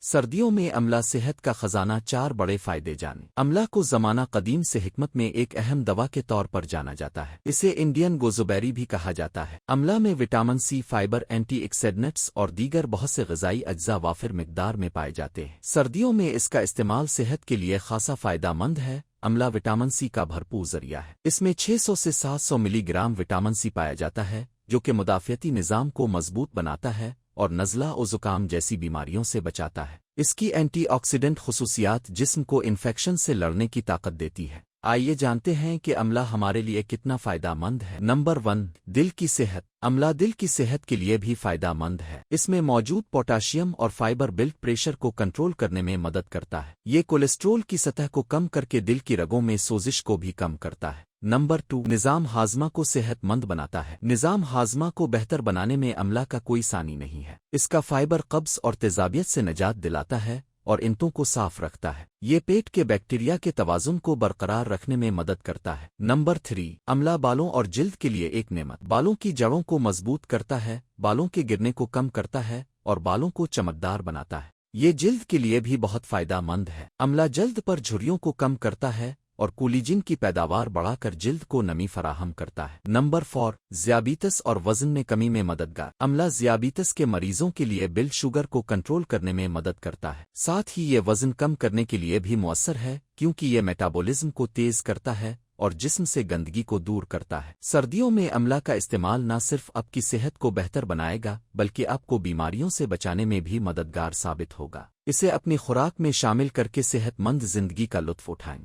سردیوں میں املہ صحت کا خزانہ، چار بڑے فائدے جانیں۔ املہ کو زمانہ قدیم سے حکمت میں ایک اہم دوا کے طور پر جانا جاتا ہے۔ اسے انڈین گوزوبیری بھی کہا جاتا ہے۔ املہ میں vitamin C, fibre, antioxidants اور دیگر بہت سے غذائی اجزاء وافر مقدار میں پائے جاتے ہیں۔ سردیوں میں اس کا استعمال صحت کے لیے خاصا فائدہ مند ہے۔ املہ وٹامن سی کا بھرپور ذریعہ ہے۔ اس میں 600 سے 700 ملی گرام وٹامن سی پایا جاتا ہے، جو کہ مدافعتی نظام کو مضبوط بناتا ہے اور نزلہ و زکام جیسی بیماریوں سے بچاتا ہے۔ اس کی اینٹی آکسیڈنٹ خصوصیات جسم کو انفیکشن سے لڑنے کی طاقت دیتی ہے۔ آئیے جانتے ہیں کہ املہ ہمارے لیے کتنا فائدہ مند ہے۔ نمبر 1، دل کی صحت۔ املہ دل کی صحت کے لیے بھی فائدہ مند ہے۔ اس میں موجود پوٹاشیم اور فائبر بلڈ پریشر کو کنٹرول کرنے میں مدد کرتا ہے۔ یہ کولیسٹرول کی سطح کو کم کر کے دل کی رگوں میں سوزش کو بھی کم کرتا ہے۔ نمبر 2، نظام ہاضمہ کو صحت مند بناتا ہے۔ نظام ہاضمہ کو بہتر بنانے میں املہ کا کوئی ثانی نہیں ہے۔ اس کا فائبر قبض اور تیزابیت سے نجات دلاتا ہے اور انتوں کو صاف رکھتا ہے۔ یہ پیٹ کے بیکٹیریا کے توازن کو برقرار رکھنے میں مدد کرتا ہے۔ نمبر 3، املہ بالوں اور جلد کے لیے ایک نعمت۔ بالوں کی جڑوں کو مضبوط کرتا ہے، بالوں کے گرنے کو کم کرتا ہے اور بالوں کو چمکدار بناتا ہے۔ یہ جلد کے لیے بھی بہت فائدہ مند ہے۔ املہ جلد پر جھریوں کو کم کرتا ہے اور کولیجن کی پیداوار بڑھا کر جلد کو نمی فراہم کرتا ہے۔ نمبر 4، ذیابیطس اور وزن میں کمی میں مددگار۔ املہ ذیابیطس کے مریضوں کے لیے بلڈ شوگر کو کنٹرول کرنے میں مدد کرتا ہے۔ ساتھ ہی یہ وزن کم کرنے کے لیے بھی مؤثر ہے، کیونکہ یہ میٹابولزم کو تیز کرتا ہے اور جسم سے گندگی کو دور کرتا ہے۔ سردیوں میں املہ کا استعمال نہ صرف آپ کی صحت کو بہتر بنائے گا، بلکہ آپ کو بیماریوں سے بچانے میں بھی مددگار ثابت ہوگا۔ اسے اپنی خوراک میں شامل کر کے صحت مند زندگی کا لطف اٹھائیں۔